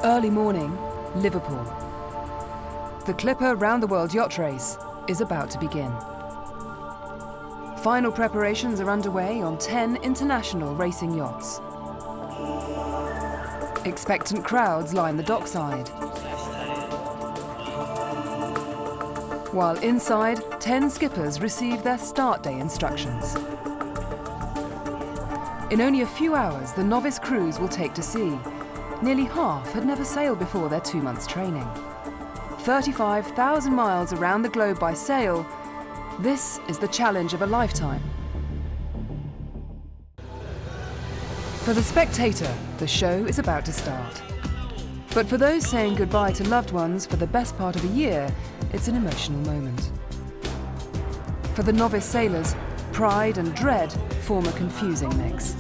Early morning, Liverpool. The Clipper Round the World Yacht Race is about to begin. Final preparations are underway on 10 international racing yachts. Expectant crowds line the dockside. While inside, 10 skippers receive their start day instructions. In only a few hours, the novice crews will take to sea. Nearly half had never sailed before their 2 months training. 35,000 miles around the globe by sail, this is the challenge of a lifetime. For the spectator, the show is about to start. But for those saying goodbye to loved ones for the best part of a year, it's an emotional moment. For the novice sailors, pride and dread form a confusing mix.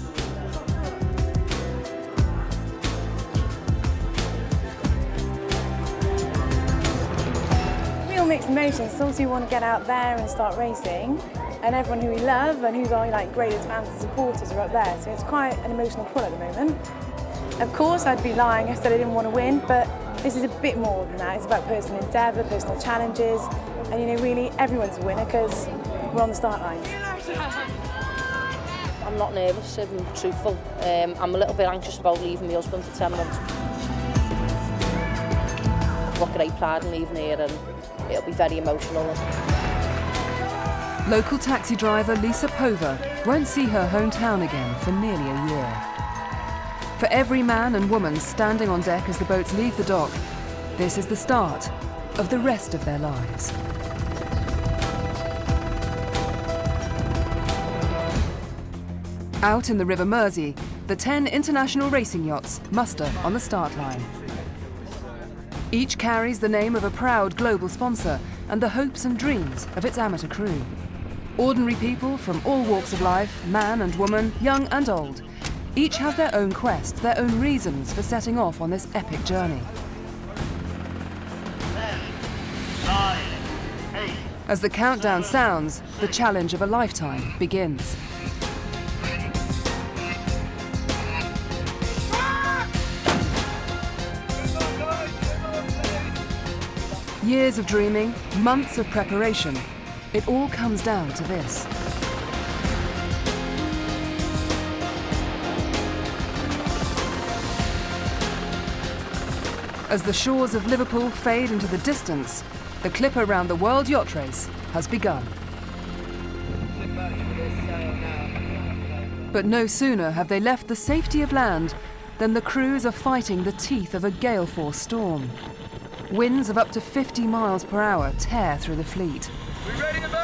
Real mixed emotions. Obviously, we want to get out there and start racing, and everyone who we love and who's our greatest fans and supporters are up there. So it's quite an emotional pull at the moment. Of course, I'd be lying if I said I didn't want to win, but this is a bit more than that. It's about personal endeavour, personal challenges, and really everyone's a winner because we're on the start line. I'm not nervous, if I'm truthful. I'm a little bit anxious about leaving my husband for 10 months. I've got great pride in leaving here and it'll be very emotional. Local taxi driver Lisa Pova won't see her hometown again for nearly a year. For every man and woman standing on deck as the boats leave the dock, this is the start of the rest of their lives. Out in the River Mersey, the 10 international racing yachts muster on the start line. Each carries the name of a proud global sponsor and the hopes and dreams of its amateur crew. Ordinary people from all walks of life, man and woman, young and old, each has their own quest, their own reasons for setting off on this epic journey. 10, 9, 8. As the countdown sounds, the challenge of a lifetime begins. Years of dreaming, months of preparation, it all comes down to this. As the shores of Liverpool fade into the distance, the Clipper Round the World Yacht Race has begun. But no sooner have they left the safety of land than the crews are fighting the teeth of a gale-force storm. Winds of up to 50 miles per hour tear through the fleet. We ready to move?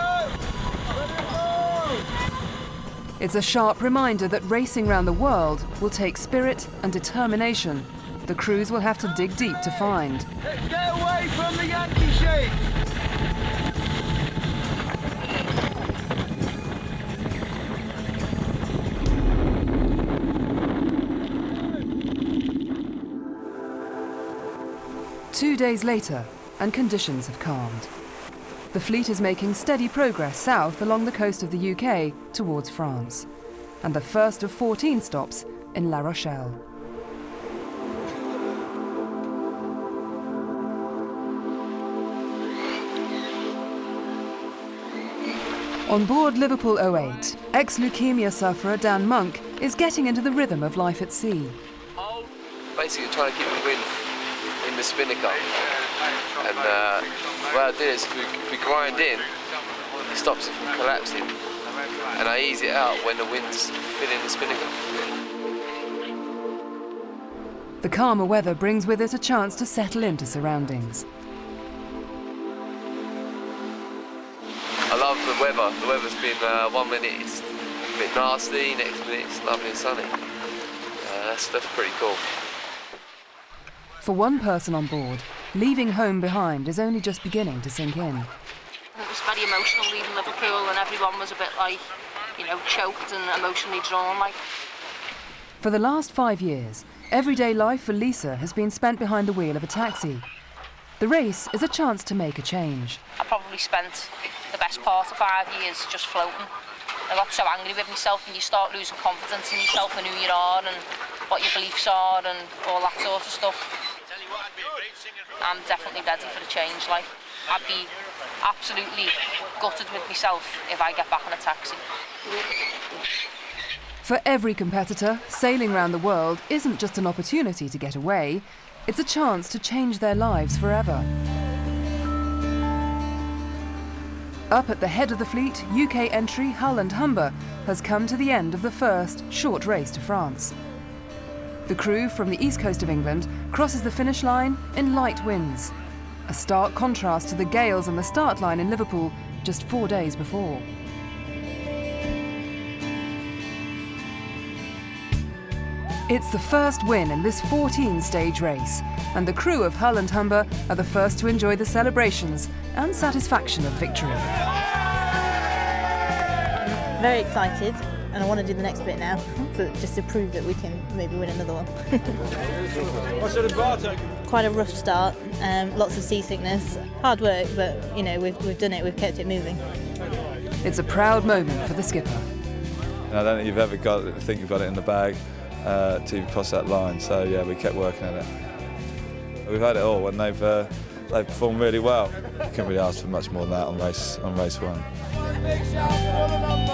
Ready to move! It's a sharp reminder that racing round the world will take spirit and determination. The crews will have to dig deep to find. Let's get away from the Yankee shape! Two days later, and conditions have calmed. The fleet is making steady progress south along the coast of the UK towards France, and the first of 14 stops in La Rochelle. On board Liverpool 08, ex-leukemia sufferer Dan Monk is getting into the rhythm of life at sea. Basically trying to keep the wind in the spinnaker, and what I do is if we grind in, it stops it from collapsing, and I ease it out when the wind's filling the spinnaker. The calmer weather brings with it a chance to settle into surroundings. I love the weather. The weather's been 1 minute it's a bit nasty, next minute it's lovely and sunny. That's pretty cool. For one person on board, leaving home behind is only just beginning to sink in. It was very emotional leaving Liverpool and everyone was a bit choked and emotionally drawn. For the last 5 years, everyday life for Lisa has been spent behind the wheel of a taxi. The race is a chance to make a change. I probably spent the best part of 5 years just floating. I got so angry with myself and you start losing confidence in yourself and who you are and what your beliefs are and all that sort of stuff. I'm definitely ready for the change. Like, I'd be absolutely gutted with myself if I get back on a taxi. For every competitor, sailing around the world isn't just an opportunity to get away, it's a chance to change their lives forever. Up at the head of the fleet, UK entry Hull and Humber has come to the end of the first short race to France. The crew from the east coast of England crosses the finish line in light winds, a stark contrast to the gales on the start line in Liverpool just 4 days before. It's the first win in this 14-stage race, and the crew of Hull and Humber are the first to enjoy the celebrations and satisfaction of victory. Very excited, and I want to do the next bit now, just to prove that we can maybe win another one. What's the bar take? Quite a rough start, lots of seasickness, hard work, but you know we've done it, we've kept it moving. It's a proud moment for the skipper. I don't think you've ever think you've got it in the bag to cross that line. So yeah, we kept working at it. We've had it all when they've performed really well. You couldn't really ask for much more than that on race one. Big shout for the number.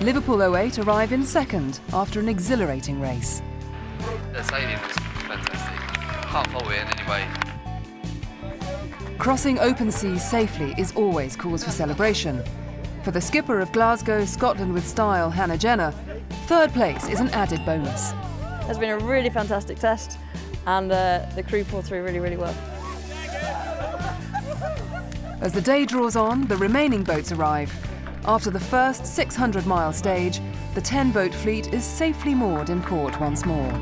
Liverpool 08 arrive in second after an exhilarating race. The sailing was fantastic. Can't fault it in any way. Crossing open seas safely is always cause for celebration. For the skipper of Glasgow, Scotland with Style, Hannah Jenner, third place is an added bonus. It's been a really fantastic test, and the crew pulled through really, really well. As the day draws on, the remaining boats arrive. After the first 600-mile stage, the 10-boat fleet is safely moored in port once more.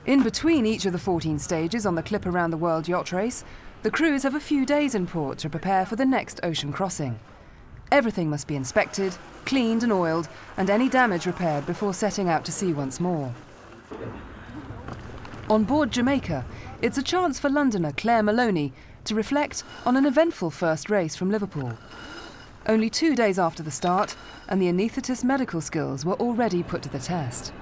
In between each of the 14 stages on the Clip Around the World yacht race, the crews have a few days in port to prepare for the next ocean crossing. Everything must be inspected, cleaned and oiled, and any damage repaired before setting out to sea once more. On board Jamaica, it's a chance for Londoner Claire Moloney to reflect on an eventful first race from Liverpool. Only 2 days after the start, and the anaesthetist's medical skills were already put to the test.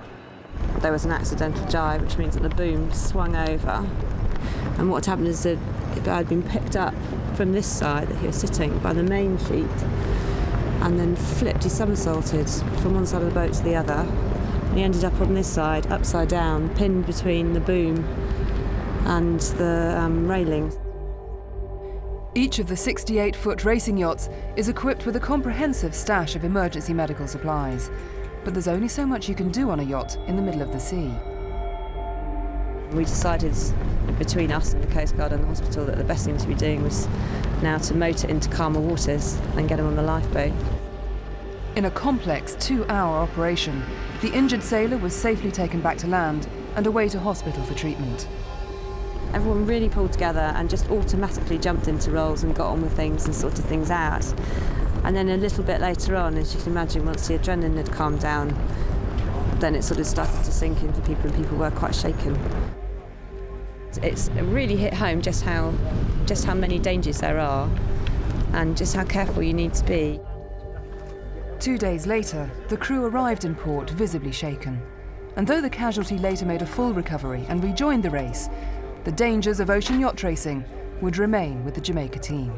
There was an accidental jibe, which means that the boom swung over. And what happened is that it had been picked up from this side that he was sitting by the main sheet and then flipped, he somersaulted from one side of the boat to the other. And he ended up on this side, upside down, pinned between the boom and the railing. Each of the 68-foot racing yachts is equipped with a comprehensive stash of emergency medical supplies. But there's only so much you can do on a yacht in the middle of the sea. We decided between us and the Coast Guard and the hospital that the best thing to be doing was now to motor into calmer waters and get him on the lifeboat. In a complex 2-hour operation, the injured sailor was safely taken back to land and away to hospital for treatment. Everyone really pulled together and just automatically jumped into roles and got on with things and sorted things out. And then a little bit later on, as you can imagine, once the adrenaline had calmed down, then it sort of started to sink into people and people were quite shaken. It's really hit home just how many dangers there are and just how careful you need to be. 2 days later, the crew arrived in port visibly shaken. And though the casualty later made a full recovery and rejoined the race, the dangers of ocean yacht racing would remain with the Jamaica team.